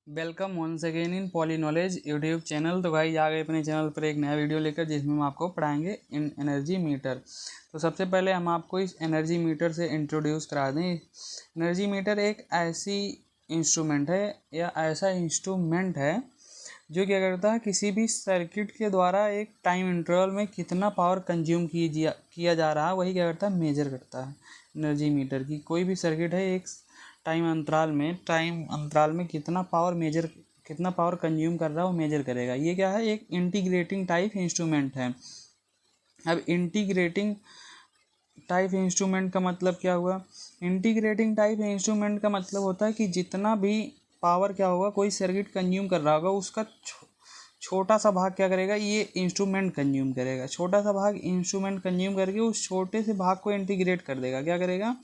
Welcome once again in Poly Knowledge YouTube channel. तो भाई आ गए अपने चैनल पर एक नया वीडियो लेकर, जिसमें हम आपको पढ़ाएंगे इन एनर्जी मीटर। तो सबसे पहले हम आपको इस एनर्जी मीटर से इंट्रोड्यूस करा दें। एनर्जी मीटर एक ऐसी इंस्ट्रूमेंट है या ऐसा इंस्ट्रूमेंट है जो क्या करता है, किसी भी सर्किट के द्वारा एक टाइम इंटरवल में कितना पावर कंज्यूम किया जा रहा है, वही क्या करता है, मेजर करता है। एनर्जी मीटर की कोई भी सर्किट है, एक टाइम अंतराल में कितना पावर कंज्यूम कर रहा है वो मेजर करेगा। ये क्या है, एक इंटीग्रेटिंग टाइप इंस्ट्रूमेंट है। अब इंटीग्रेटिंग टाइप इंस्ट्रूमेंट का मतलब क्या हुआ? इंटीग्रेटिंग टाइप इंस्ट्रूमेंट का मतलब होता है कि जितना भी पावर क्या होगा, कोई सर्किट कंज्यूम कर रहा होगा, उसका छोटा सा भाग क्या करेगा, ये इंस्ट्रूमेंट कंज्यूम करेगा। छोटा सा भाग इंस्ट्रूमेंट कंज्यूम करके उस छोटे से भाग को इंटीग्रेट कर देगा। क्या करेगा?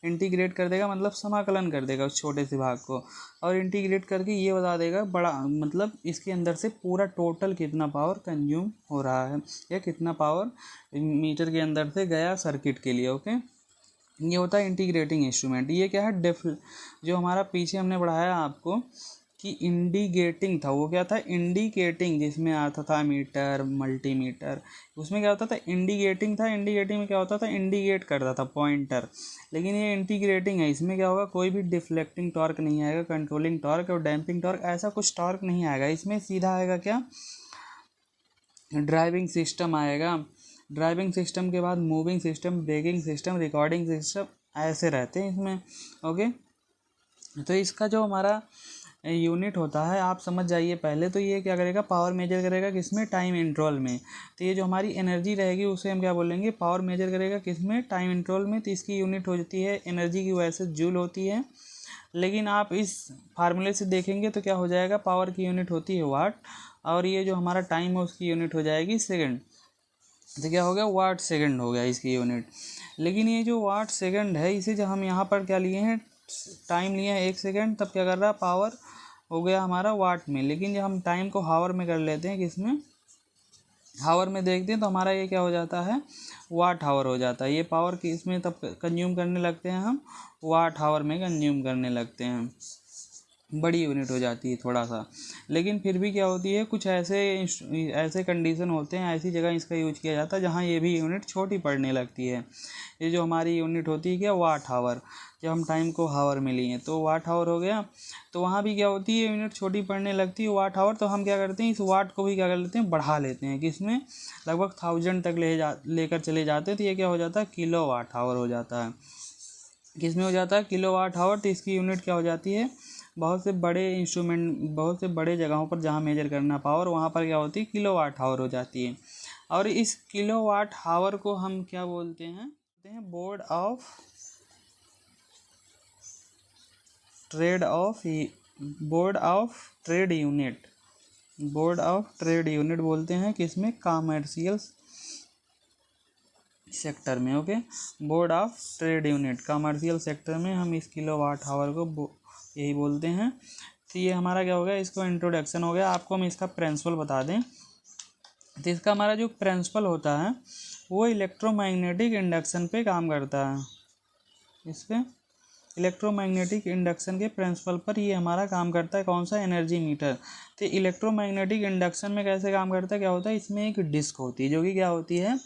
इंटीग्रेट कर देगा, मतलब समाकलन कर देगा उस छोटे से भाग को, और इंटीग्रेट करके ये बता देगा बड़ा, मतलब इसके अंदर से पूरा टोटल कितना पावर कंज्यूम हो रहा है या कितना पावर मीटर के अंदर से गया सर्किट के लिए। ओके, ये होता है इंटीग्रेटिंग इंस्ट्रूमेंट। ये क्या है, जो हमारा पीछे हमने पढ़ाया आपको कि इंडिकेटिंग था, वो क्या था, इंडिकेटिंग, जिसमें आता था मीटर, मल्टीमीटर, उसमें क्या होता था, इंडिकेटिंग था। इंडिकेटिंग में क्या होता था, इंडिकेट करता था पॉइंटर। लेकिन ये इंटीग्रेटिंग है, इसमें क्या होगा, कोई भी डिफ्लेक्टिंग टॉर्क नहीं आएगा, कंट्रोलिंग टॉर्क और डैम्पिंग टॉर्क ऐसा कुछ टॉर्क नहीं आएगा। इसमें सीधा आएगा क्या, ड्राइविंग सिस्टम आएगा। ड्राइविंग सिस्टम के बाद moving system, braking system, recording system, ऐसे रहते हैं इसमें। ओके, तो इसका जो हमारा यूनिट होता है, आप समझ जाइए। पहले तो ये क्या करेगा, पावर मेजर करेगा किसमें, टाइम इंटरवल में। तो ये जो हमारी एनर्जी रहेगी उसे हम क्या बोलेंगे, पावर मेजर करेगा किसमें, टाइम इंटरवल में। तो इसकी यूनिट हो जाती है एनर्जी की वजह से जूल होती है। लेकिन आप इस फार्मूले से देखेंगे तो क्या हो जाएगा, पावर की यूनिट होती है वाट, और ये जो हमारा टाइम है उसकी यूनिट हो जाएगी सेकंड। तो क्या हो गया, वाट सेकंड हो गया इसकी यूनिट। लेकिन ये जो वाट सेकंड है, इसे जब हम यहाँ पर क्या लिए हैं, टाइम लिए हैं 1 सेकंड, तब क्या कर रहा है, पावर हो गया हमारा वाट में। लेकिन जब हम टाइम को हावर में कर लेते हैं, किसमें, हावर में देखते हैं, तो हमारा ये क्या हो जाता है, वाट हावर हो जाता है। ये पावर की इसमें तब कंज्यूम करने लगते हैं हम, वाट हावर में कंज्यूम करने लगते हैं। बड़ी यूनिट हो जाती है थोड़ा सा। लेकिन फिर भी क्या होती है, कुछ ऐसे कंडीशन होते हैं, ऐसी जगह इसका यूज किया जाता है जहाँ ये भी यूनिट छोटी पड़ने लगती है। ये जो हमारी यूनिट होती है क्या, वाट हावर। जब हम टाइम को हावर में लिए तो वाट हावर हो गया। तो वहाँ भी क्या होती है, यूनिट छोटी पड़ने लगती है, वाट हावर। तो हम क्या करते हैं, इस वाट को भी क्या कर लेते हैं, बढ़ा लेते हैं, किसमें, लगभग 1000 तक लेकर चले जाते हैं। तो ये क्या हो जाता है, किलो वाट हावर हो जाता है। किसमें हो जाता है, किलो वाट हावर। तो इसकी यूनिट क्या हो जाती है, बहुत से बड़े जगहों पर जहाँ मेजर करना पावर, वहाँ पर क्या होती है, किलो वाट हावर हो जाती है। और इस किलो वाट हावर को हम क्या बोलते हैं, board of trade unit. Board of trade unit बोलते हैं किसमें, कॉमर्शियल सेक्टर में। Okay, board of trade unit, commercial sector में हम इस किलो वाट हावर को यही बोलते हैं। तो ये हमारा क्या हो गया, इसको इंट्रोडक्शन हो गया। आपको हम इसका प्रिंसिपल बता दें, तो इसका हमारा जो प्रिंसिपल होता है वो इलेक्ट्रोमैग्नेटिक इंडक्शन पे काम करता है। इस पे इलेक्ट्रोमैग्नेटिक इंडक्शन के प्रिंसिपल पर ये हमारा काम करता है। कौन सा, एनर्जी मीटर। तो इलेक्ट्रोमैग्नेटिक इंडक्शन में कैसे काम करता है, क्या होता है, इसमें एक डिस्क होती है जो कि क्या होती है,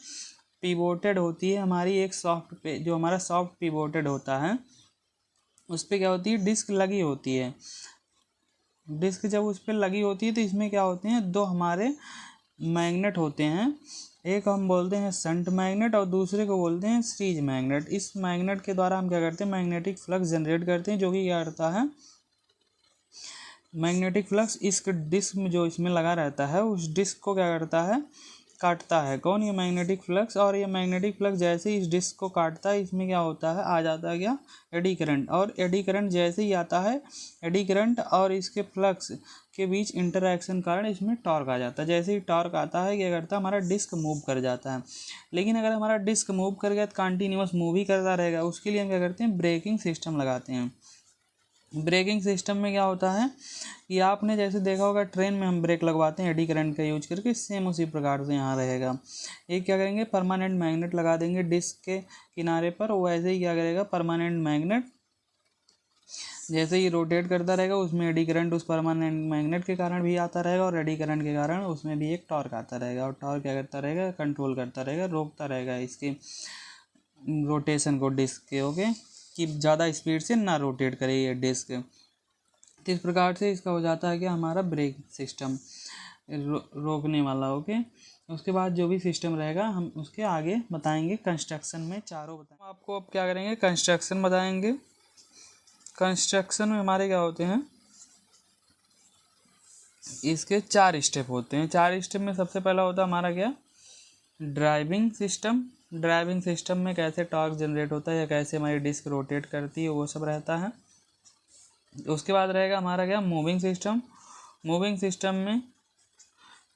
पिवोटेड होती है हमारी, एक सॉफ्ट पे, जो हमारा सॉफ्ट पिवोटेड होता है, उस पर क्या होती है, डिस्क लगी होती है। डिस्क जब उस पर लगी होती है तो इसमें क्या होते हैं, दो हमारे मैग्नेट होते हैं। एक हम बोलते हैं शंट मैग्नेट और दूसरे को बोलते हैं सीरीज मैग्नेट। इस मैग्नेट के द्वारा हम क्या करते हैं, मैग्नेटिक फ्लक्स जनरेट करते हैं, जो कि क्या करता है, मैग्नेटिक फ्लक्स इस डिस्क में जो इसमें लगा रहता है, उस डिस्क को क्या करता है, काटता है। कौन, ये मैग्नेटिक फ्लक्स। और ये मैग्नेटिक फ्लक्स जैसे ही इस डिस्क को काटता है, इसमें क्या होता है, आ जाता है क्या, एडी करंट। और एडी करंट जैसे ही आता है, एडी करंट और इसके फ्लक्स के बीच इंटरैक्शन कारण इसमें टॉर्क आ जाता है। जैसे ही टॉर्क आता है, क्या करता है, हमारा डिस्क मूव कर जाता है। लेकिन अगर हमारा डिस्क मूव कर गया तो कंटिन्यूस मूव ही करता रहेगा। उसके लिए हम क्या करते हैं, ब्रेकिंग सिस्टम लगाते हैं। ब्रेकिंग सिस्टम में क्या होता है कि आपने जैसे देखा होगा, ट्रेन में हम ब्रेक लगवाते हैं एडी करंट का यूज करके, सेम उसी प्रकार से यहाँ रहेगा। एक क्या करेंगे, परमानेंट मैग्नेट लगा देंगे डिस्क के किनारे पर, वैसे ही क्या करेगा, परमानेंट मैग्नेट जैसे ही रोटेट करता रहेगा उसमें एडी करंट उस परमानेंट मैग्नेट के कारण भी आता रहेगा और एडी करंट के कारण उसमें भी एक टॉर्क आता रहेगा, और टॉर्क क्या करता रहेगा, कंट्रोल करता रहेगा, रोकता रहेगा इसके रोटेशन को डिस्क के, ओके, कि ज़्यादा स्पीड से ना रोटेट करे ये डिस्क। तो इस प्रकार से इसका हो जाता है कि हमारा ब्रेक सिस्टम रोकने वाला, ओके। उसके बाद जो भी सिस्टम रहेगा हम उसके आगे बताएंगे कंस्ट्रक्शन में, चारों बताएंगे आपको। अब क्या करेंगे, कंस्ट्रक्शन बताएंगे। कंस्ट्रक्शन में हमारे क्या होते हैं, इसके 4 स्टेप होते हैं। 4 स्टेप में सबसे पहला होता है हमारा क्या, ड्राइविंग सिस्टम। ड्राइविंग सिस्टम में कैसे टॉर्क जनरेट होता है या कैसे हमारी डिस्क रोटेट करती है वो सब रहता है। उसके बाद रहेगा हमारा क्या, मूविंग सिस्टम। मूविंग सिस्टम में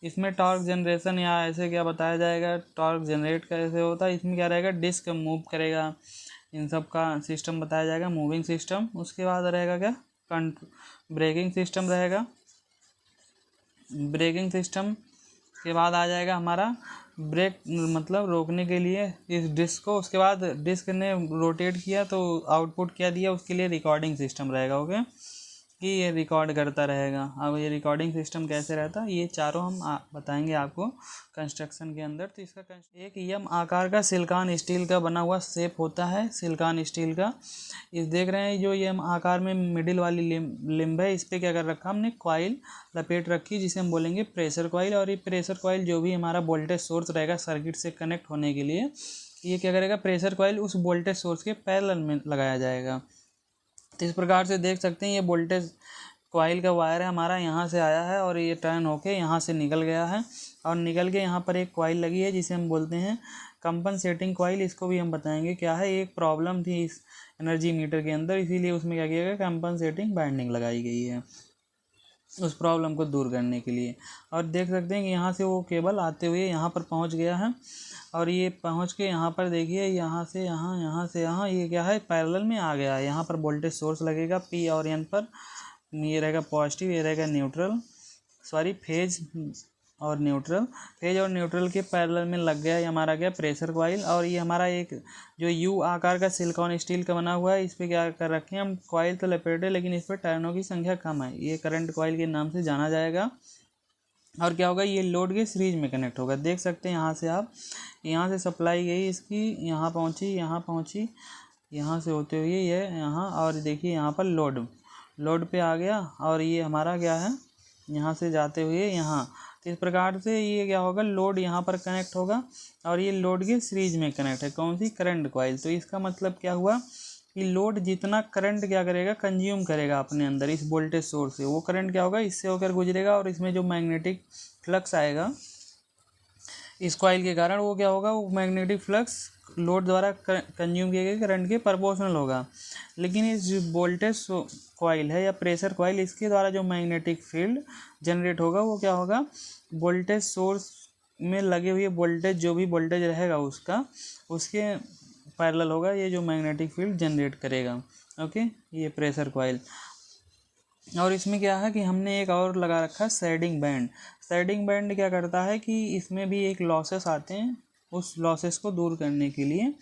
इसमें टॉर्क जनरेशन या ऐसे क्या बताया जाएगा, टॉर्क जनरेट कैसे होता है, इसमें क्या रहेगा, डिस्क मूव करेगा, इन सब का सिस्टम बताया जाएगा, मूविंग सिस्टम। उसके बाद रहेगा क्या, ब्रेकिंग सिस्टम रहेगा। ब्रेकिंग सिस्टम के बाद आ जाएगा हमारा ब्रेक, मतलब रोकने के लिए इस डिस्क को। उसके बाद डिस्क ने रोटेट किया तो आउटपुट क्या दिया, उसके लिए रिकॉर्डिंग सिस्टम रहेगा, ओके, कि ये रिकॉर्ड करता रहेगा। अब ये रिकॉर्डिंग सिस्टम कैसे रहता है, ये चारों हम बताएंगे आपको कंस्ट्रक्शन के अंदर। तो इसका एक यम आकार का सिलिकॉन स्टील का बना हुआ शेप होता है, सिलिकॉन स्टील का। इस देख रहे हैं जो यम आकार में मिडिल वाली लिम्ब है, इस पर क्या कर रखा हमने, कॉइल लपेट रखी, जिसे हम बोलेंगे प्रेशर कॉइल। और ये प्रेशर कॉइल जो भी हमारा वोल्टेज सोर्स रहेगा सर्किट से कनेक्ट होने के लिए, ये क्या करेगा, प्रेशर कॉइल उस वोल्टेज सोर्स के पैरेलल में लगाया जाएगा। तो इस प्रकार से देख सकते हैं ये वोल्टेज कॉइल का वायर है हमारा, यहाँ से आया है और ये टर्न होके यहाँ से निकल गया है, और निकल के यहाँ पर एक कॉइल लगी है जिसे हम बोलते हैं कंपनसेटिंग कॉइल। इसको भी हम बताएंगे क्या है। एक प्रॉब्लम थी इस एनर्जी मीटर के अंदर, इसीलिए उसमें क्या किया गया, कंपनसेटिंग बाइंडिंग लगाई गई है उस प्रॉब्लम को दूर करने के लिए। और देख सकते हैं कि यहाँ से वो केबल आते हुए यहाँ पर पहुँच गया है, और ये पहुँच के यहाँ पर देखिए, यहाँ से यहाँ, यहाँ से यहाँ, ये क्या है, पैरेलल में आ गया है। यहाँ पर वोल्टेज सोर्स लगेगा पी और एन पर, ये रहेगा पॉजिटिव, ये रहेगा न्यूट्रल, सॉरी फेज और न्यूट्रल। फेज और न्यूट्रल के पैरेलल में लग गया ये हमारा क्या, प्रेशर कॉइल। और ये हमारा एक जो यू आकार का सिलिकॉन स्टील का बना हुआ है, इस पर क्या कर रखे हैं हम, कॉइल तो लपेटे, लेकिन इस पर टर्नों की संख्या कम है, ये करंट कॉइल के नाम से जाना जाएगा। और क्या होगा, ये लोड के सीरीज में कनेक्ट होगा। देख सकते हैं यहाँ से आप, यहाँ से सप्लाई गई इसकी, यहाँ पहुँची, यहाँ पहुँची, यहाँ से होते हुए ये यहाँ, और देखिए यहाँ पर लोड पे आ गया, और ये हमारा क्या है, यहाँ से जाते हुए यहाँ। तो इस प्रकार से ये क्या होगा, लोड यहाँ पर कनेक्ट होगा, और ये लोड के सीरीज में कनेक्ट है, कौन सी, करंट कॉइल। तो इसका मतलब क्या हुआ कि लोड जितना करंट क्या करेगा, कंज्यूम करेगा अपने अंदर इस वोल्टेज सोर्स से, वो करंट क्या होगा, इससे होकर गुजरेगा, और इसमें जो मैग्नेटिक फ्लक्स आएगा इस कॉइल के कारण, वो क्या होगा, वो मैग्नेटिक फ्लक्स लोड द्वारा कंज्यूम किए गए करंट के प्रोपोर्शनल होगा। लेकिन इस जो वोल्टेज कॉइल है या प्रेशर कॉइल, इसके द्वारा जो मैग्नेटिक फील्ड जनरेट होगा वो क्या होगा, वोल्टेज सोर्स में लगे हुए वोल्टेज, जो भी वोल्टेज रहेगा उसके पैरेलल होगा ये जो मैग्नेटिक फील्ड जनरेट करेगा, ओके, ये प्रेशर कॉइल। और इसमें क्या है कि हमने एक और लगा रखा है शेडिंग बैंड। शेडिंग बैंड क्या करता है कि इसमें भी एक लॉसेस आते हैं, उस लॉसेस को दूर करने के लिए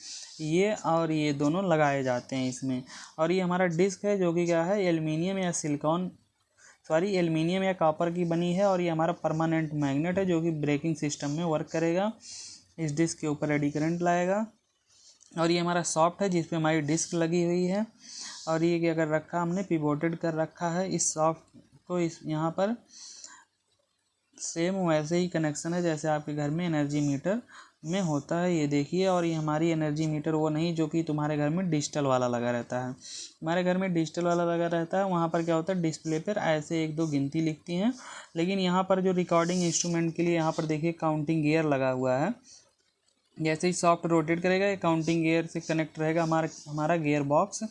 ये और ये दोनों लगाए जाते हैं इसमें। और ये हमारा डिस्क है जो कि क्या है, एल्युमिनियम या कॉपर की बनी है, और ये हमारा परमानेंट मैग्नेट है जो कि ब्रेकिंग सिस्टम में वर्क करेगा, इस डिस्क के ऊपर एडी करंट लाएगा। और ये हमारा सॉफ्ट है जिस पे हमारी डिस्क लगी हुई है, और ये क्या कर रखा हमने, पिवोटेड कर रखा है इस सॉफ्ट को, इस यहाँ पर सेम वैसे ही कनेक्शन है जैसे आपके घर में एनर्जी मीटर में होता है, ये देखिए। और ये हमारी एनर्जी मीटर वो नहीं जो कि तुम्हारे घर में डिजिटल वाला लगा रहता है, हमारे घर में डिजिटल वाला लगा रहता है, वहाँ पर क्या होता है, डिस्प्ले पर ऐसे 1-2 गिनती लिखती हैं। लेकिन यहाँ पर जो रिकॉर्डिंग इंस्ट्रूमेंट के लिए यहाँ पर देखिए काउंटिंग गियर लगा हुआ है, जैसे ही सॉफ्ट रोटेट करेगा ये काउंटिंग गियर से कनेक्ट रहेगा हमारा गियर बॉक्स,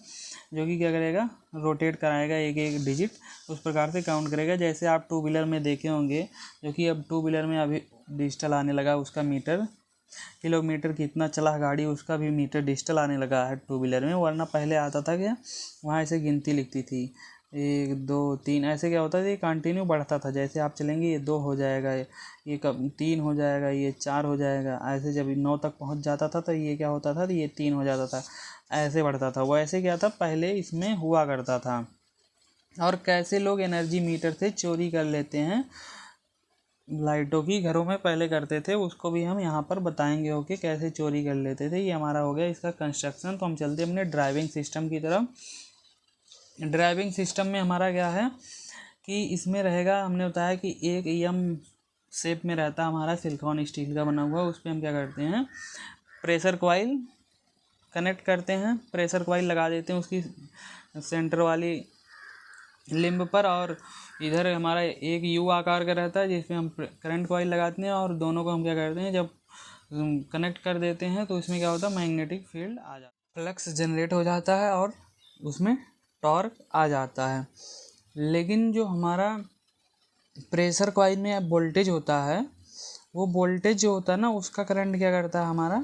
जो कि क्या करेगा, रोटेट कराएगा एक एक डिजिट, उस प्रकार से काउंट करेगा। जैसे आप 2 व्हीलर में देखे होंगे, जो कि अब 2 व्हीलर में अभी डिजिटल आने लगा, उसका मीटर, किलोमीटर कितना चला गाड़ी उसका भी मीटर डिजिटल आने लगा है 2 व्हीलर में। वरना पहले आता था क्या, वहाँ ऐसे गिनती लिखती थी 1 2 3, ऐसे क्या होता था, ये कंटिन्यू बढ़ता था, जैसे आप चलेंगे ये 2 हो जाएगा, ये कब 3 हो जाएगा, ये 4 हो जाएगा, ऐसे जब 9 तक पहुंच जाता था तो ये क्या होता था, ये 3 हो जाता था, ऐसे बढ़ता था। वो ऐसे क्या था, पहले इसमें हुआ करता था और कैसे लोग एनर्जी मीटर से चोरी कर लेते हैं लाइटों की, घरों में पहले करते थे, उसको भी हम यहाँ पर बताएंगे। ओके, कैसे चोरी कर लेते थे। ये हमारा हो गया इसका कंस्ट्रक्शन। तो हम चलते हैं अपने ड्राइविंग सिस्टम की तरफ। ड्राइविंग सिस्टम में हमारा क्या है कि इसमें रहेगा, हमने बताया कि एक EM शेप में रहता है हमारा, सिलिकॉन स्टील का बना हुआ। उस पर हम क्या करते हैं, प्रेशर कॉइल कनेक्ट करते हैं, प्रेशर कॉइल लगा देते हैं उसकी सेंटर वाली लिम्ब पर, और इधर हमारा एक U आकार का रहता है जिसमें हम करंट कॉइल लगाते हैं, और दोनों को हम क्या करते हैं, जब कनेक्ट कर देते हैं तो इसमें क्या होता है, मैग्नेटिक फील्ड आ जाता है, फ्लक्स जनरेट हो जाता है और उसमें टॉर्क आ जाता है। लेकिन जो हमारा प्रेशर कॉइल में वोल्टेज होता है, वो वोल्टेज जो होता है ना, उसका करंट क्या करता है, हमारा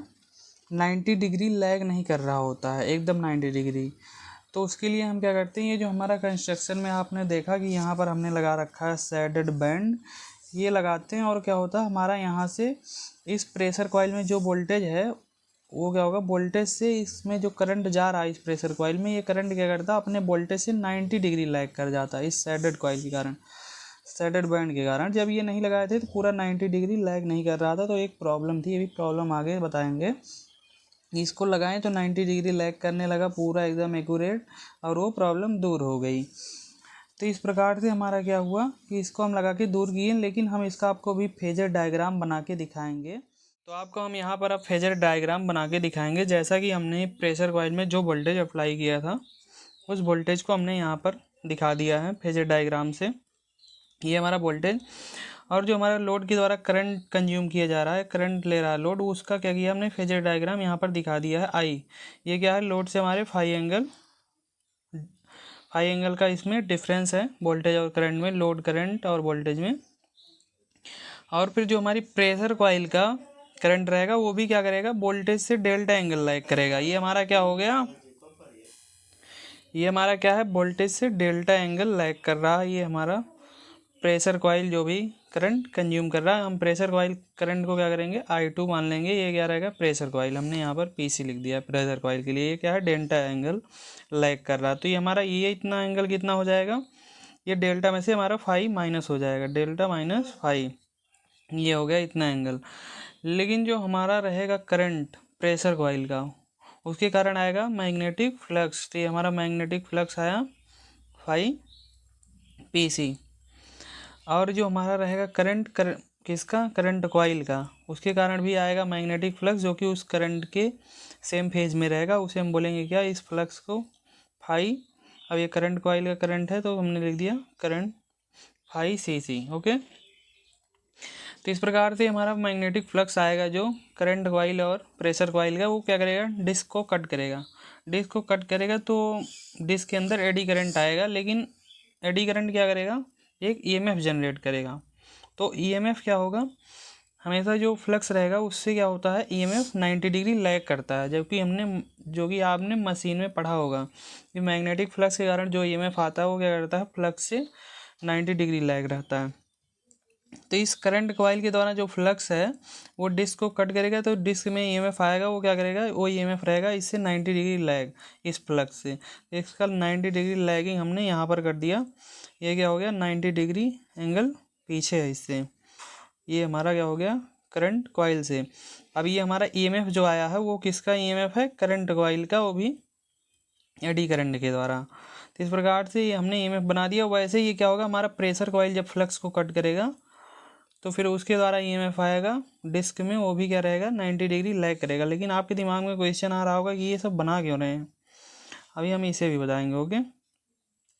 90 डिग्री लैग नहीं कर रहा होता है, एकदम 90 डिग्री। तो उसके लिए हम क्या करते हैं, ये जो हमारा कंस्ट्रक्शन में आपने देखा कि यहाँ पर हमने लगा रखा है शेडेड बैंड, ये लगाते हैं। और क्या होता है, हमारा यहाँ से इस प्रेशर कॉइल में जो वोल्टेज है वो क्या होगा, वोल्टेज से इसमें जो करंट जा रहा है इस प्रेशर कॉइल में, ये करंट क्या करता है, अपने वोल्टेज से 90 डिग्री लैग कर जाता है इस शेडेड कॉइल के कारण, शेडेड बैंड के कारण। जब ये नहीं लगाए थे तो पूरा 90 डिग्री लैग नहीं कर रहा था, तो एक प्रॉब्लम थी, ये भी प्रॉब्लम आगे बताएंगे। इसको लगाएं तो 90 डिग्री लैग करने लगा पूरा एकदम एक्यूरेट, और वो प्रॉब्लम दूर हो गई। तो इस प्रकार से हमारा क्या हुआ कि इसको हम लगा के दूर किए, लेकिन हम इसका आपको भी फेजर डायग्राम बना के दिखाएंगे। तो आपको हम यहाँ पर अब फेजर डायग्राम बना के दिखाएंगे। जैसा कि हमने प्रेशर कॉइल में जो वोल्टेज अप्लाई किया था, उस वोल्टेज को हमने यहाँ पर दिखा दिया है फेजर डायग्राम से। ये हमारा वोल्टेज, और जो हमारा लोड के द्वारा करंट कंज्यूम किया जा रहा है, करंट ले रहा है लोड, उसका क्या किया हमने, फेजर डायग्राम यहाँ पर दिखा दिया है। आई, ये क्या है, लोड से हमारे फाई एंगल का इसमें डिफरेंस है वोल्टेज और करंट में, लोड करंट और वोल्टेज में। और फिर जो हमारी प्रेशर कॉइल का करंट रहेगा वो भी क्या करेगा, वोल्टेज से डेल्टा एंगल लैग करेगा। ये हमारा क्या हो गया, ये हमारा क्या है, वोल्टेज से डेल्टा एंगल लैग कर रहा है। ये हमारा प्रेशर कॉइल जो भी करंट कंज्यूम कर रहा है, हम प्रेशर कॉइल करंट को क्या करेंगे, I2 मान लेंगे। ये क्या रहेगा, प्रेशर कॉइल, हमने यहाँ पर PC लिख दिया प्रेशर कॉइल के लिए। ये क्या है, डेल्टा एंगल लैग कर रहा है। तो ये हमारा ये इतना एंगल कितना हो जाएगा, ये डेल्टा में से हमारा फाई माइनस हो जाएगा, डेल्टा माइनस फाई, ये हो गया इतना एंगल। लेकिन जो हमारा रहेगा करंट प्रेशर कॉइल का, उसके कारण आएगा मैग्नेटिक फ्लक्स। तो ये हमारा मैग्नेटिक फ्लक्स आया फाई PC। और जो हमारा रहेगा करंट किसका, करंट कॉइल का, उसके कारण भी आएगा मैग्नेटिक फ्लक्स, जो कि उस करंट के सेम फेज में रहेगा। उसे हम बोलेंगे क्या, इस फ्लक्स को फाई। अब ये करंट कॉइल का करंट है, तो हमने लिख दिया करंट फाई CC। ओके, तो इस प्रकार से हमारा मैग्नेटिक फ्लक्स आएगा जो करंट कॉइल और प्रेशर कॉइल का, वो क्या करेगा, डिस्क को कट करेगा। डिस्क को कट करेगा तो डिस्क के अंदर एडी करंट आएगा, लेकिन एडी करंट क्या करेगा, एक EMF जनरेट करेगा। तो EMF क्या होगा, हमेशा जो फ्लक्स रहेगा उससे क्या होता है, EMF 90 डिग्री लैग करता है। जबकि हमने, जो कि आपने मशीन में पढ़ा होगा कि मैग्नेटिक फ्लक्स के कारण जो EMF आता है वो क्या करता है, फ्लक्स से 90 डिग्री लैग रहता है। तो इस करंट कॉइल के द्वारा जो फ्लक्स है वो डिस्क को कट करेगा, तो डिस्क में EMF आएगा, वो क्या करेगा, वो EMF रहेगा इससे 90 डिग्री लैग इस फ्लक्स से। इसका 90 डिग्री लैगिंग हमने यहाँ पर कर दिया। ये क्या हो गया, 90 डिग्री एंगल पीछे है इससे। ये हमारा क्या हो गया, करंट कॉइल से। अब ये हमारा EMF जो आया है वो किसका EMF है, करंट कॉइल का, वो भी एडी करंट के द्वारा। तो इस प्रकार से ये हमने EMF बना दिया। वैसे ये क्या होगा, हमारा प्रेशर कॉइल जब फ्लक्स को कट करेगा तो फिर उसके द्वारा EMF आएगा डिस्क में, वो भी क्या रहेगा, 90 डिग्री लैग करेगा। लेकिन आपके दिमाग में क्वेश्चन आ रहा होगा कि ये सब बना क्यों रहे हैं, अभी हम इसे भी बताएंगे। ओके,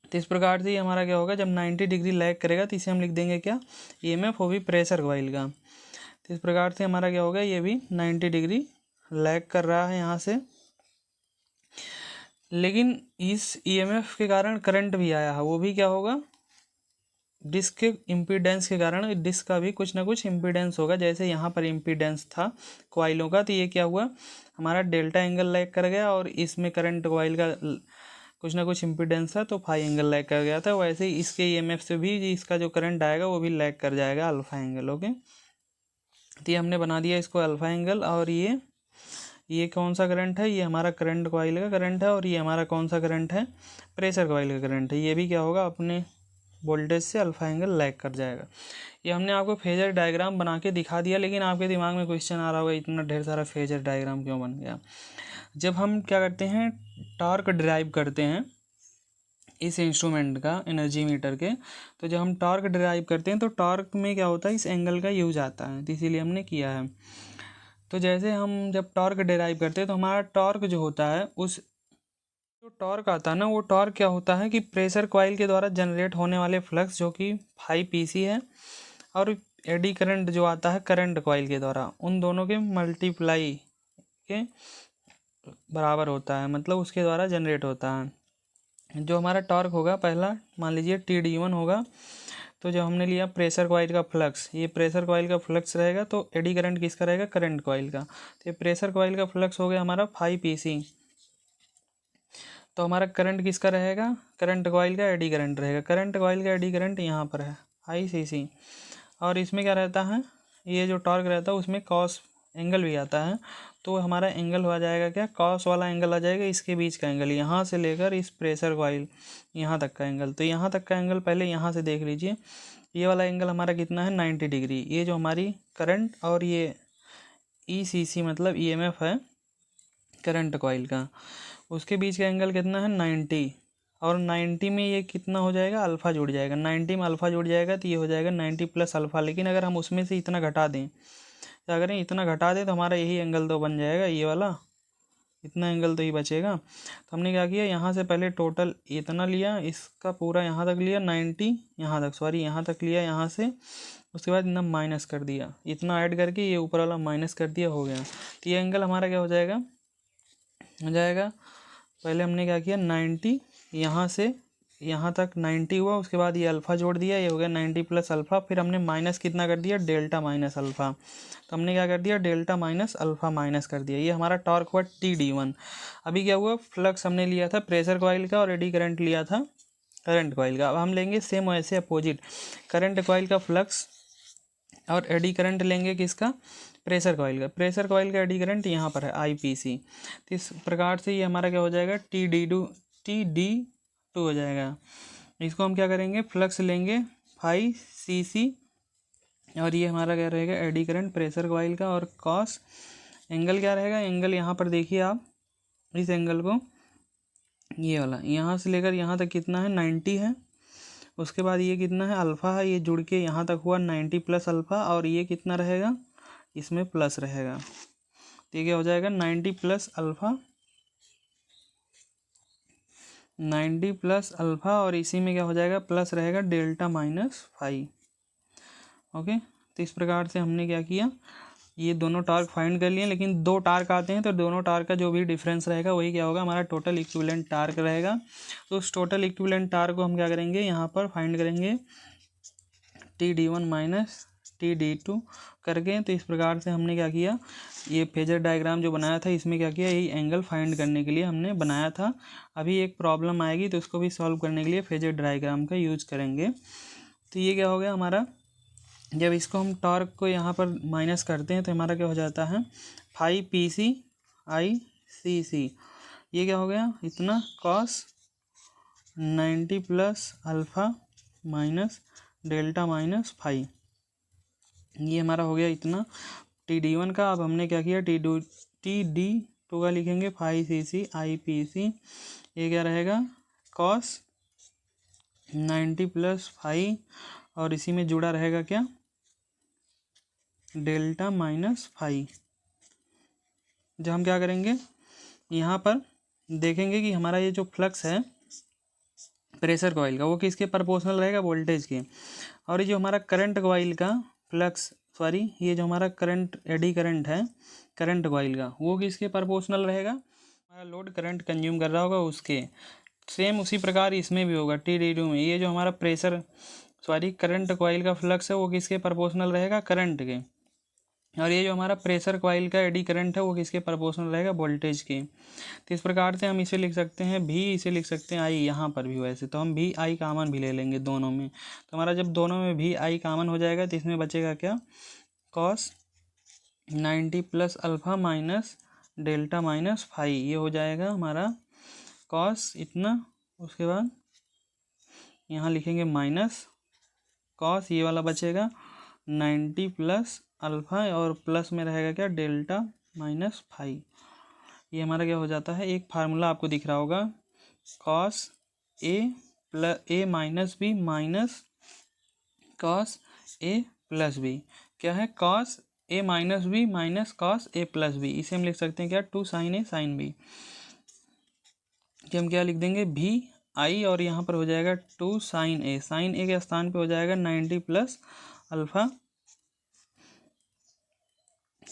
तो इस प्रकार से हमारा क्या होगा, जब 90 डिग्री लैग करेगा तो इसे हम लिख देंगे क्या, EMF, वो भी प्रेशर कॉइल का। तो इस प्रकार से हमारा क्या होगा, ये भी 90 डिग्री लैग कर रहा है यहाँ से। लेकिन इस EMF के कारण करंट भी आया है, वो भी क्या होगा, डिस्क के इम्पीडेंस के कारण। डिस्क का भी कुछ ना कुछ इम्पीडेंस होगा, जैसे यहाँ पर इम्पीडेंस था कॉइलों का, तो ये क्या हुआ, हमारा डेल्टा एंगल लैग कर गया, और इसमें करंट कॉइल का कुछ ना कुछ इम्पीडेंस था तो फाई एंगल लैग कर गया था। वैसे ही इसके EMF से भी इसका जो करंट आएगा वो भी लैग कर जाएगा अल्फा एंगल। ओके, तो ये हमने बना दिया इसको अल्फा एंगल, और ये ये कौन सा करंट है, ये हमारा करंट कॉइल का करंट है, और ये हमारा कौन सा करंट है, प्रेशर कॉइल का करंट है। ये भी क्या होगा, अपने वोल्टेज से अल्फा एंगल लैग कर जाएगा। ये हमने आपको फेजर डायग्राम बना के दिखा दिया, लेकिन आपके दिमाग में क्वेश्चन आ रहा होगा इतना ढेर सारा फेजर डायग्राम क्यों बन गया। जब हम क्या करते हैं, टॉर्क डिराइव करते हैं इस इंस्ट्रूमेंट का, एनर्जी मीटर के, तो जब हम टॉर्क डिराइव करते हैं तो टॉर्क में क्या होता है, इस एंगल का यूज आता है, तो इसीलिए हमने किया है। तो जैसे हम जब टॉर्क डिराइव करते हैं तो हमारा टॉर्क जो होता है, उस जो टॉर्क आता है ना, वो टॉर्क क्या होता है कि प्रेशर कॉइल के द्वारा जनरेट होने वाले फ्लक्स जो कि 5 pc है, और एडी करंट जो आता है करंट कॉइल के द्वारा, उन दोनों के मल्टीप्लाई के बराबर होता है, मतलब उसके द्वारा जनरेट होता है। जो हमारा टॉर्क होगा पहला, मान लीजिए TD1 होगा, तो जब हमने लिया प्रेशर कॉइल का फ्लक्स, ये प्रेशर कॉइल का फ्लक्स रहेगा, तो एडी करंट किसका रहेगा, करंट कॉइल का। तो ये प्रेशर कॉइल का फ्लक्स हो गया हमारा 5 pc, तो हमारा करंट किसका रहेगा, करंट कॉइल का एडी करंट रहेगा। करंट कॉइल का एडी करंट यहाँ पर है ICC, और इसमें क्या रहता है, ये जो टॉर्क रहता है उसमें कॉस एंगल भी आता है, तो हमारा एंगल हो जाएगा क्या, कॉस वाला एंगल आ जाएगा, इसके बीच का एंगल, यहाँ से लेकर इस प्रेशर कॉइल यहाँ तक का एंगल। तो यहाँ तक का एंगल पहले यहाँ से देख लीजिए, ये वाला एंगल हमारा कितना है, 90 डिग्री। ये जो हमारी करंट और ये ECC मतलब EMF है करंट कॉइल का, उसके बीच का एंगल कितना है, 90, और 90 में ये कितना हो जाएगा, अल्फ़ा जुड़ जाएगा। 90 में अल्फ़ा जुड़ जाएगा तो ये हो जाएगा 90 प्लस अल्फ़ा। लेकिन अगर हम उसमें से इतना घटा दें, तो अगर इतना घटा दें तो हमारा यही एंगल तो बन जाएगा, ये वाला, इतना एंगल तो ही बचेगा। तो हमने क्या किया, यहाँ से पहले टोटल इतना लिया, इसका पूरा यहाँ तक लिया 90, यहाँ तक सॉरी यहाँ तक लिया यहाँ से, उसके बाद इतना माइनस कर दिया, इतना ऐड करके ये ऊपर वाला माइनस कर दिया, हो गया। तो ये एंगल हमारा क्या हो जाएगा, पहले हमने क्या किया, 90 यहाँ से यहाँ तक 90 हुआ, उसके बाद ये अल्फ़ा जोड़ दिया, ये हो गया 90 प्लस अल्फ़ा, फिर हमने माइनस कितना कर दिया, डेल्टा माइनस अल्फ़ा। तो हमने क्या कर दिया, डेल्टा माइनस अल्फ़ा माइनस कर दिया। ये हमारा टॉर्क हुआ TD1। अभी क्या हुआ, फ्लक्स हमने लिया था प्रेशर कॉइल का और एडी करंट लिया था करंट कॉइल का। अब हम लेंगे सेम वैसे अपोजिट, करंट कॉइल का फ्लक्स और एडी करंट लेंगे किसका, प्रेशर कॉइल का। प्रेशर कॉइल का एडी करंट यहाँ पर है IPC। तो इस प्रकार से ये हमारा क्या हो जाएगा, TD2 हो जाएगा। इसको हम क्या करेंगे, फ्लक्स लेंगे 5cc, और ये हमारा क्या रहेगा, एडी करंट प्रेशर कॉइल का, और कॉस एंगल क्या रहेगा, एंगल यहाँ पर देखिए आप, इस एंगल को, ये वाला यहाँ से लेकर यहाँ तक कितना है, 90 है। उसके बाद ये कितना है, अल्फ़ा है, ये जुड़ के यहाँ तक हुआ 90 प्लस अल्फ़ा, और ये कितना रहेगा, इसमें प्लस रहेगा। तो ये क्या हो जाएगा, 90 प्लस अल्फ़ा, 90 प्लस अल्फ़ा, और इसी में क्या हो जाएगा, प्लस रहेगा डेल्टा माइनस 5। ओके, तो इस प्रकार से हमने क्या किया, ये दोनों टार्क फाइंड कर लिए। लेकिन दो टार्क आते हैं तो दोनों टार्क का जो भी डिफरेंस रहेगा वही क्या होगा, हमारा टोटल इक्विवेलेंट टार्क रहेगा। तो उस टोटल इक्विवेलेंट टार्क को हम क्या करेंगे, यहाँ पर फाइंड करेंगे TD1 माइनस TD2 करके। तो इस प्रकार से हमने क्या किया, ये फेजर डायग्राम जो बनाया था इसमें क्या किया, यही एंगल फाइंड करने के लिए हमने बनाया था। अभी एक प्रॉब्लम आएगी तो उसको भी सॉल्व करने के लिए फेजर डायग्राम का यूज करेंगे। तो ये क्या हो गया हमारा, जब इसको हम टॉर्क को यहाँ पर माइनस करते हैं तो हमारा क्या हो जाता है, 5 PCICC। ये क्या हो गया, इतना cos 90 plus alpha minus delta minus 5, ये हमारा हो गया इतना TD1 का। अब हमने क्या किया, TD2 का लिखेंगे 5CCIPC, ये क्या रहेगा, कॉस 90 प्लस 5, और इसी में जुड़ा रहेगा क्या, डेल्टा माइनस 5। जब हम क्या करेंगे, यहाँ पर देखेंगे कि हमारा ये जो फ्लक्स है प्रेशर कॉइल का, वो किसके प्रोपोर्शनल रहेगा, वोल्टेज के। और ये जो हमारा करंट कॉइल का फ्लक्स, सॉरी ये जो हमारा करंट एडी करंट है करंट कॉइल का, वो किसके प्रोपोर्शनल रहेगा, हमारा लोड करंट कंज्यूम कर रहा होगा उसके। सेम उसी प्रकार इसमें भी होगा TD2 में। ये जो हमारा प्रेशर सॉरी करंट कॉइल का फ्लक्स है वो किसके प्रोपोर्शनल रहेगा, करंट के। और ये जो हमारा प्रेशर कॉइल का एडी करंट है वो किसके प्रोपोर्शनल रहेगा, वोल्टेज के। तो इस प्रकार से हम इसे लिख सकते हैं भी, इसे लिख सकते हैं आई, यहाँ पर भी वैसे तो हम भी आई कामन भी ले लेंगे दोनों में। तो हमारा जब दोनों में भी आई कामन हो जाएगा तो इसमें बचेगा क्या, cos 90 plus alpha minus delta minus phi, ये हो जाएगा हमारा कॉस इतना, उसके बाद यहाँ लिखेंगे माइनस कॉस, ये वाला बचेगा 90 प्लस अल्फ़ा, और प्लस में रहेगा क्या डेल्टा माइनस फाई। ये हमारा क्या हो जाता है, एक फार्मूला आपको दिख रहा होगा, cos A plus A minus B minus cos A plus B, क्या है cos A minus B minus cos A plus B. इसे हम लिख सकते हैं क्या, 2 साइन ए साइन बी, कि हम क्या लिख देंगे भी आई, और यहाँ पर हो जाएगा 2 साइन ए, साइन ए के स्थान पे हो जाएगा 90 प्लस अल्फ़ा,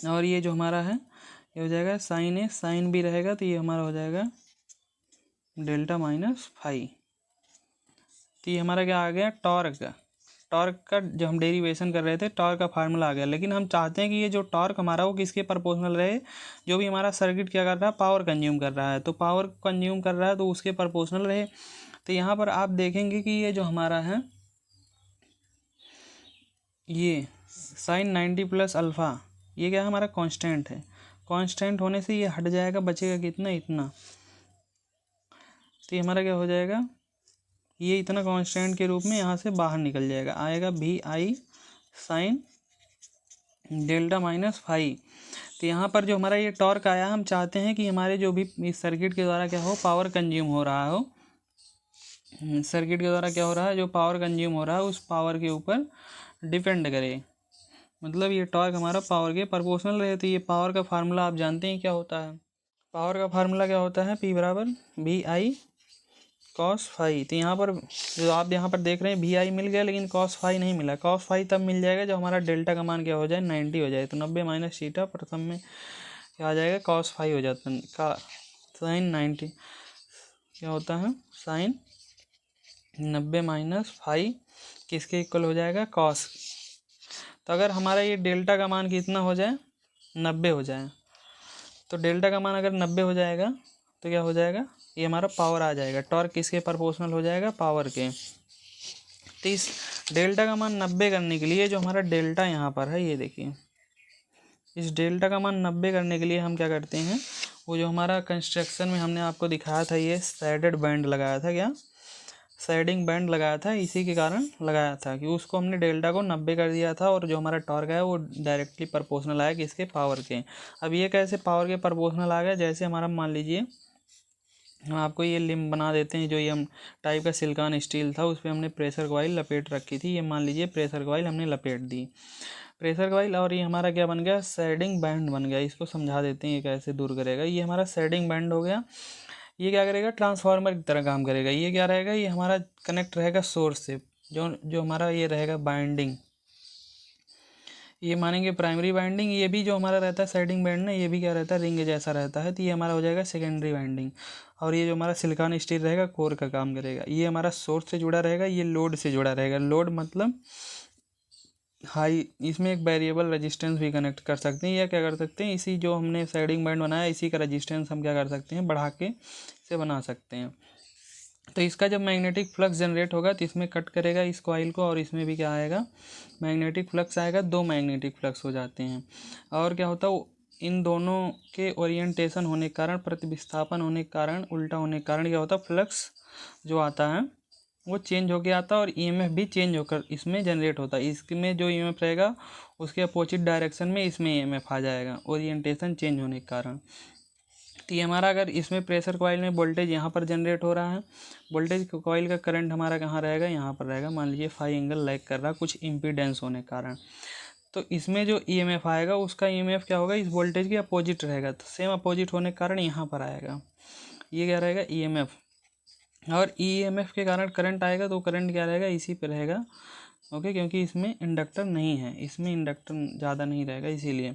और ये जो हमारा है ये हो जाएगा साइन ए साइन बी रहेगा, तो ये हमारा हो जाएगा डेल्टा माइनस फाई। तो ये हमारा क्या आ गया, टॉर्क का जो हम डेरिवेशन कर रहे थे टॉर्क का फार्मूला आ गया। लेकिन हम चाहते हैं कि ये जो टॉर्क हमारा वो किसके प्रोपोर्शनल रहे, जो भी हमारा सर्किट क्या कर रहा है, पावर कंज्यूम कर रहा है, तो पावर कंज्यूम कर रहा है तो उसके प्रोपोर्शनल रहे। तो यहाँ पर आप देखेंगे कि ये जो हमारा है ये साइन 90 प्लस अल्फ़ा, ये क्या है हमारा कांस्टेंट है, कांस्टेंट होने से ये हट जाएगा, बचेगा कितना, इतना। तो ये हमारा क्या हो जाएगा, ये इतना कांस्टेंट के रूप में यहाँ से बाहर निकल जाएगा, आएगा भी आई साइन डेल्टा माइनस फाई। तो यहाँ पर जो हमारा ये टॉर्क आया, हम चाहते हैं कि हमारे जो भी इस सर्किट के द्वारा क्या हो, पावर कंज्यूम हो रहा हो, सर्किट के द्वारा क्या हो रहा है, जो पावर कंज्यूम हो रहा है उस पावर के ऊपर डिपेंड करे, मतलब ये टॉर्क हमारा पावर के प्रोपोर्शनल रहे। तो ये पावर का फार्मूला आप जानते हैं क्या होता है, पावर का फार्मूला क्या होता है, P बराबर भी आई कॉस फाई। तो यहाँ पर जो आप यहाँ पर देख रहे हैं भी आई मिल गया, लेकिन कॉस फाई नहीं मिला। कॉस फाई तब मिल जाएगा जब हमारा डेल्टा का मान क्या हो जाए, 90 हो जाए। तो 90 माइनस थीटा, प्रथम में क्या आ जाएगा, कॉस फाई हो जाता है, का साइन 90 क्या होता है, साइन 90 माइनस फाई किसके इक्वल हो जाएगा, कॉस। तो अगर हमारा ये डेल्टा का मान कितना हो जाए, 90 हो जाए, तो डेल्टा का मान अगर 90 हो जाएगा तो क्या हो जाएगा, ये हमारा पावर आ जाएगा। टॉर्क किसके प्रोपोर्शनल हो जाएगा, पावर के। तो इस डेल्टा का मान 90 करने के लिए जो हमारा डेल्टा यहाँ पर है, ये देखिए, इस डेल्टा का मान 90 करने के लिए हम क्या करते हैं, वो जो हमारा कंस्ट्रक्शन में हमने आपको दिखाया था, ये शेडेड बैंड लगाया था, क्या शेडिंग बैंड लगाया था, इसी के कारण लगाया था कि उसको हमने डेल्टा को 90 कर दिया था, और जो हमारा टॉर्क है वो डायरेक्टली प्रोपोर्शनल आया किसके, पावर के। अब ये कैसे पावर के प्रोपोर्शनल आ गया, जैसे हमारा मान लीजिए हम आपको ये लिम्ब बना देते हैं, जो ये हम टाइप का सिलिकॉन स्टील था उस पर हमने प्रेशर कॉइल लपेट रखी थी, ये मान लीजिए प्रेशर कॉइल हमने लपेट दी, प्रेशर कॉइल, और ये हमारा क्या बन गया, शेडिंग बैंड बन गया। इसको समझा देते हैं ये कैसे दूर करेगा। ये हमारा शेडिंग बैंड हो गया, ये क्या करेगा, ट्रांसफार्मर की तरह काम करेगा। ये क्या रहेगा, ये हमारा कनेक्ट रहेगा सोर्स से, जो हमारा ये रहेगा बाइंडिंग, ये मानेंगे प्राइमरी बाइंडिंग। ये भी जो हमारा रहता है शेडिंग बैंड ना, ये भी क्या रहता है, रिंग जैसा रहता है, तो ये हमारा हो जाएगा सेकेंडरी बाइंडिंग। और ये जो हमारा सिलिकॉन स्टील रहेगा कोर का काम करेगा। ये हमारा सोर्स से जुड़ा रहेगा, ये लोड से जुड़ा रहेगा। लोड मतलब हाई, इसमें एक वेरिएबल रेजिस्टेंस भी कनेक्ट कर सकते हैं, या क्या कर सकते हैं, इसी जो हमने शेडिंग बैंड बनाया इसी का रेजिस्टेंस हम क्या कर सकते हैं, बढ़ा के इसे बना सकते हैं। तो इसका जब मैग्नेटिक फ्लक्स जनरेट होगा तो इसमें कट करेगा इस कॉइल को, और इसमें भी क्या आएगा, मैग्नेटिक फ्लक्स आएगा। 2 मैग्नेटिक फ्लक्स हो जाते हैं, और क्या होता है, इन दोनों के ओरिएंटेशन होने के कारण, प्रतिविस्थापन होने के कारण, उल्टा होने के कारण क्या होता है, फ्लक्स जो आता है वो चेंज होके आता है, और ईएमएफ भी चेंज होकर इसमें जनरेट होता है। इसमें जो ईएमएफ रहेगा उसके अपोजिट डायरेक्शन में इसमें ईएमएफ आ जाएगा, ओरिएंटेशन चेंज होने के कारण। तो ये हमारा, अगर इसमें प्रेशर कॉइल में वोल्टेज यहाँ पर जनरेट हो रहा है, वोल्टेज कॉइल का करंट हमारा कहाँ रहेगा, यहाँ पर रहेगा। मान लीजिए फाई एंगल लैग कर रहा है कुछ इम्पीडेंस होने के कारण, तो इसमें जो ईएमएफ आएगा उसका ईएमएफ क्या होगा, इस वोल्टेज के अपोजिट रहेगा। तो सेम अपोजिट होने के कारण यहाँ पर आएगा, ये क्या रहेगा, ईएमएफ। और ईएमएफ के कारण करंट आएगा, तो करंट क्या रहेगा, इसी पे रहेगा, ओके, क्योंकि इसमें इंडक्टर नहीं है, इसमें इंडक्टर ज़्यादा नहीं रहेगा इसीलिए।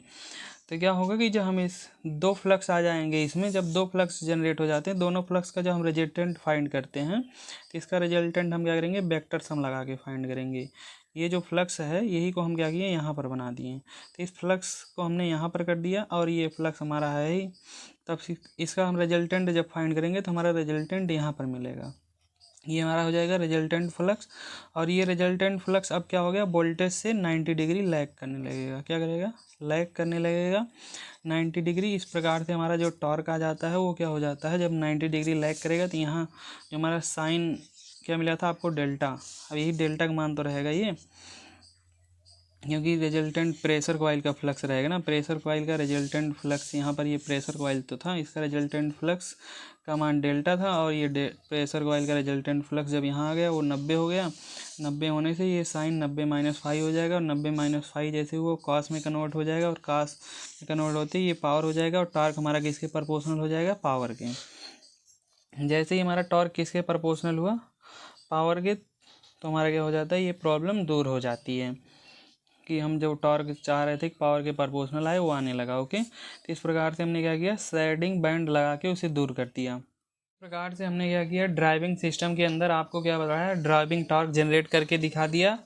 तो क्या होगा कि जब हम इस 2 फ्लक्स आ जाएंगे इसमें, जब 2 फ्लक्स जनरेट हो जाते हैं, दोनों फ्लक्स का जब हम रिजल्टेंट फाइंड करते हैं, तो इसका रिजल्टेंट हम क्या करेंगे, वेक्टर सम लगा के फाइंड करेंगे। ये जो फ्लक्स है यही को हम क्या किए, यहाँ पर बना दिए। तो इस फ्लक्स को हमने यहाँ पर कर दिया, और ये फ्लक्स हमारा है ही, तब इसका हम रिजल्टेंट जब फाइंड करेंगे तो हमारा रिजल्टेंट यहाँ पर मिलेगा। ये हमारा हो जाएगा रिजल्टेंट फ्लक्स। और ये रिजल्टेंट फ्लक्स अब क्या हो गया, वोल्टेज से 90 डिग्री लैग करने लगेगा। क्या करेगा, लैग करने लगेगा 90 डिग्री। इस प्रकार से हमारा जो टॉर्क आ जाता है वो क्या हो जाता है, जब 90 डिग्री लैग करेगा तो यहाँ जो हमारा साइन क्या मिला था आपको, डेल्टा। अब यही डेल्टा का मान तो रहेगा ये, क्योंकि रिजल्टेंट प्रेशर कॉइल का फ्लक्स रहेगा ना, प्रेशर कॉइल का रिजल्टेंट फ्लक्स, यहाँ पर ये प्रेशर कॉइल तो था, इसका रिजल्टेंट फ्लक्स का मान डेल्टा था। और ये प्रेशर कॉइल का रिजल्टेंट फ्लक्स जब यहाँ आ गया वो 90 हो गया। 90 होने से ये साइन 90 माइनस 5 हो जाएगा, और 90 माइनस 5 जैसे वो कॉस में कन्वर्ट हो जाएगा, और कॉस में कन्वर्ट होते ही ये पावर हो जाएगा। और टॉर्क हमारा किसके प्रोपोर्शनल हो जाएगा, पावर के। जैसे ही हमारा टॉर्क किसके प्रोपोर्शनल हुआ, पावर के, तो हमारा क्या हो जाता है, ये प्रॉब्लम दूर हो जाती है कि हम जो टॉर्क चाह रहे थे कि पावर के प्रोपोर्शनल आए वो आने लगा। ओके, तो इस प्रकार से हमने क्या किया, शेडिंग बैंड लगा के उसे दूर कर दिया। इस प्रकार से हमने क्या किया, ड्राइविंग सिस्टम के अंदर आपको क्या बताया, ड्राइविंग टॉर्क जनरेट करके दिखा दिया।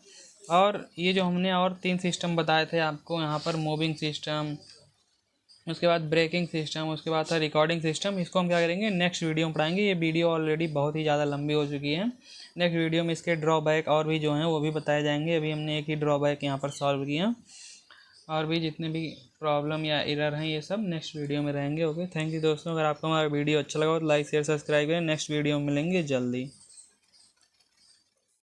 और ये जो हमने और 3 सिस्टम बताए थे आपको यहाँ पर, मूविंग सिस्टम, उसके बाद ब्रेकिंग सिस्टम, उसके बाद था रिकॉर्डिंग सिस्टम, इसको हम क्या करेंगे, नेक्स्ट वीडियो में पढ़ाएंगे। ये वीडियो ऑलरेडी बहुत ही ज़्यादा लंबी हो चुकी है। नेक्स्ट वीडियो में इसके ड्रॉबैक और भी जो हैं वो भी बताए जाएंगे। अभी हमने एक ही ड्रॉबैक यहाँ पर सॉल्व किया, और भी जितने भी प्रॉब्लम या एरर हैं ये सब नेक्स्ट वीडियो में रहेंगे। ओके, थैंक यू दोस्तों। अगर आपको हमारा वीडियो अच्छा लगा तो लाइक शेयर सब्सक्राइब करें। नेक्स्ट वीडियो में मिलेंगे जल्दी।